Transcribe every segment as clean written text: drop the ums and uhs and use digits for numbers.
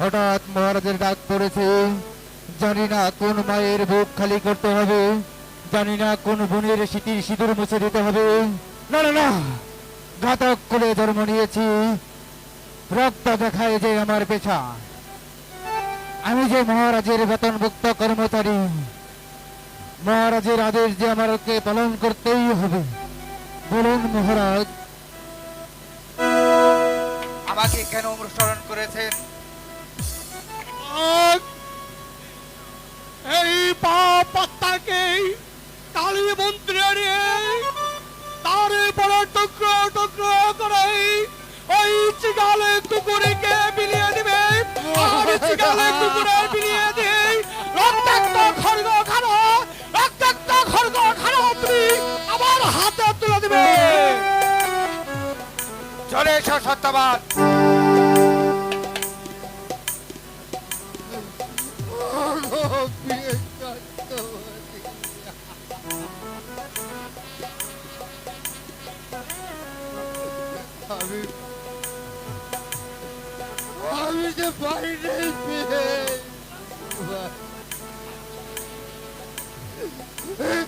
হঠাৎ মহারাজের ডাক পড়েছে। জানি না কোন মায়ের বুক খালি করতে হবে, জানি না কোন বোনের স্মৃতির সিঁদুর মুছে দিতে হবে। না না না, ঘাতক করে জন্ম নিয়েছি, রক্ত দেখায় যে আমার পেশা। আমি যে মহারাজের বেতনভুক্ত কর্মচারী, মহারাজের আদেশ যে আমাকে পালন করতেই হবে। বলুন মহারাজ, আমাকে কেন অনুসরণ করেছেন? এই পাপ আত্মাকে কালী মন্ত্রী নিয়ে তারপরে টুকরো টুকরো করে ওই চিগালে কুকুরকে বিলিয়ে দিবে। আর চিগালে কুকুরে বিলিয়ে দিয়ে রক্তাক্ত খড়গ খানো, রক্তাক্ত খড়গ খানো তুমি আমার হাতে তুলে দিবে। চলে এসো সত্যবান। আমি যে পারি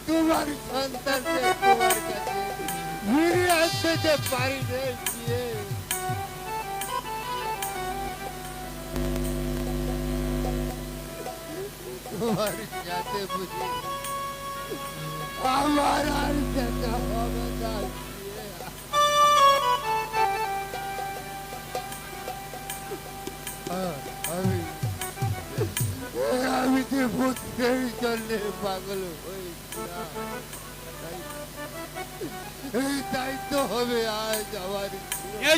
তোমার সন্তানকে তোমার কাছে ঘুরে আসতে যে পারি তোমার সাথে বুঝি আমার আর দেখা হবে না। আমি যে পুত্রের জন্য পাগল হয়েছিলাম, তাই তো হবে আজ আমার।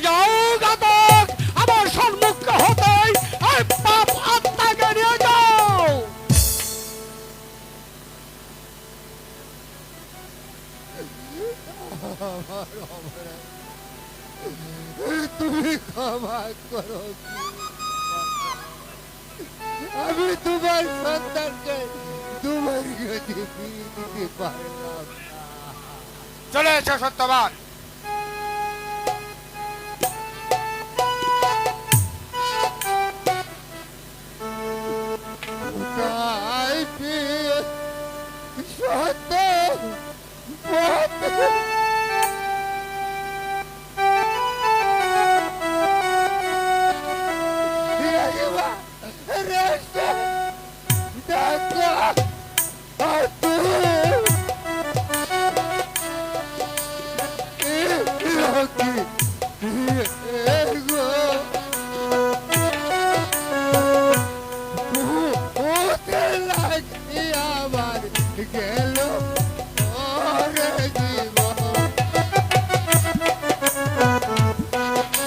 যাও ঘাতক, আমার সম্মুখে হতে পাপ আত্মাকে নিয়ে যাও। আমার অপরাধ তুমি ক্ষমা করো। আমি তোমার সন্তানকে তোমার কাছে ফিরিয়ে দিতে পারলাম না। চলে এসো সত্যবান। কোথায় পেয়ে সত্য পথ রাগিবা রাস্তা ডাকা হাতু রকি এগো ওতে লাগি আমার গেল ওরে জীবন।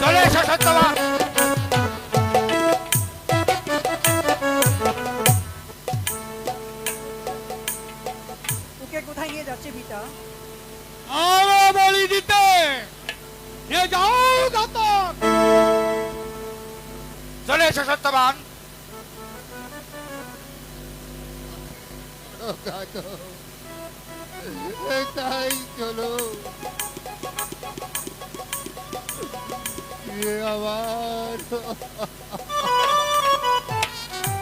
চলে এসো সত্যবান। ওকে কোথায় নিয়ে যাচ্ছে পিতা? আরো বলি দিতে নিয়ে যাও ঘাতক। চলে এসো সত্যবান। তাই চলো আমার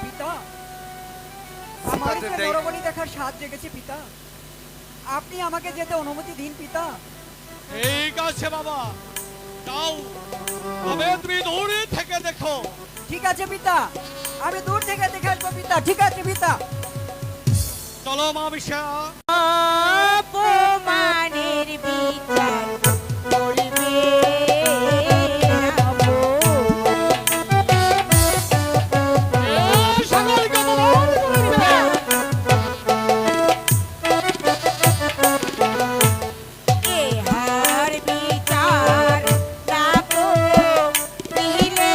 পিতা, আমার যে নরবলি দেখার স্বাদ জেগেছে পিতা, আপনি আমাকে যেতে অনুমতি দিন পিতা। ঠিক আছে বাবা, যাও, তবে তুমি দূরে থেকে দেখো। ঠিক আছে পিতা, আমি দূর থেকে দেখে আসবো পিতা। ঠিক আছে পিতা। চলো মা বিশা। অপমানের বিচার করিবে না বৌ। সকলকে অপমান করিবে। এহার বিচার না করিলে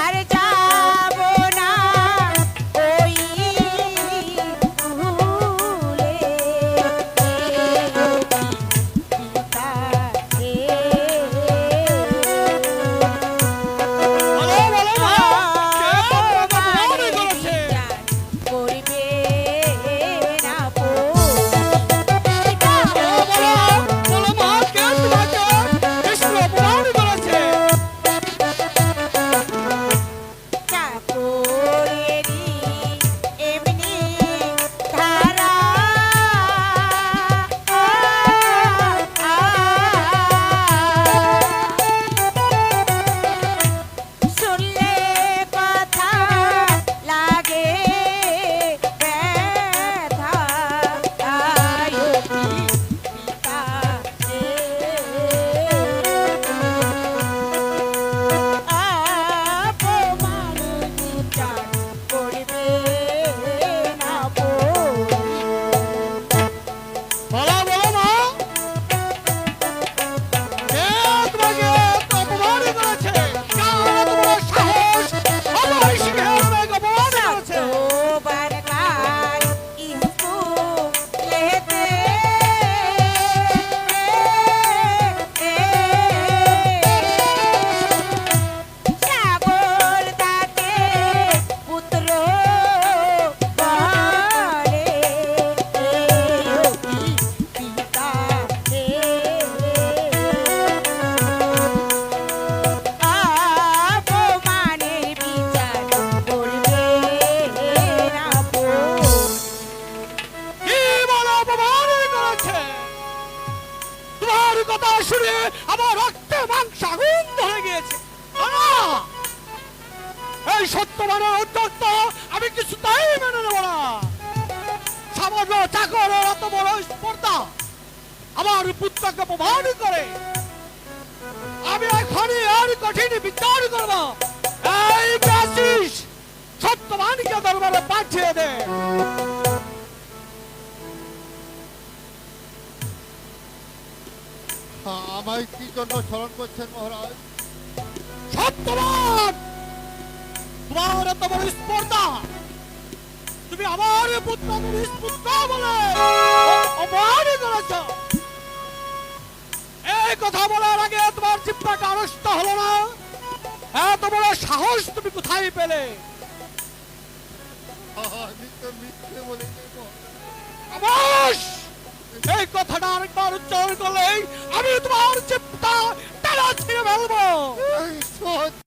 আর যাব না ওই ভুলে পিতা বলো বলো মা, কে অপমান করেছে? করিবে না বলো বলো মা, কে তোমাকে কৃষ্ণ অপমান করেছে? চাকরেরই এমনি ধারা শুনলে কথা লাগে ব্যথা আয়ো পিতা অপমান বিচার করিবে না বৌ। বলো বলো মা, কে তোমাকে অপমান করেছে? কার তোমার সাহস আমার সিংহের বেগ অপমান করেছে? বারবার ইহকু লেতে সাগর তাকে পুত্র বলে পিতা অপমানের বিচার করবে না বৌ। কি বলো অপমান করেছে? তোমার কথা শুনে আমার রক্তে মাংস আগুন ধরে গিয়েছে। না, এই সত্যবানের উদ্যোক্ত আমি কিছুতেই মেনে নেব না। সামান্য চাকরের এত বড় স্পর্ধা আমার পুত্রকে অপমান করে। আমি এখনই আর কঠিন বিচার করব। এই ব্যাসিস সত্যবানকে দরবারে পাঠিয়ে দে। আমায় কি জন্য স্মরণ করছেন মহারাজ? সত্যবান, তোমার এত বড় স্পর্ধা, তুমি আমার পুত্রকে নিষ্পুত্র বলে অপমানিত করেছ। এই কথা বলার আগে তোমার জিহ্বাটা আড়ষ্ট হলো না? এত বড় সাহস তুমি কোথায় পেলে? আমি তো মিথ্যে বলে দেব। আবাস! এই কথাটা আরেকবার উচ্চারণ করলেই আমি তোমার জিহ্বা টানা ছিঁড়ে ফেলবো। আমি সত্যি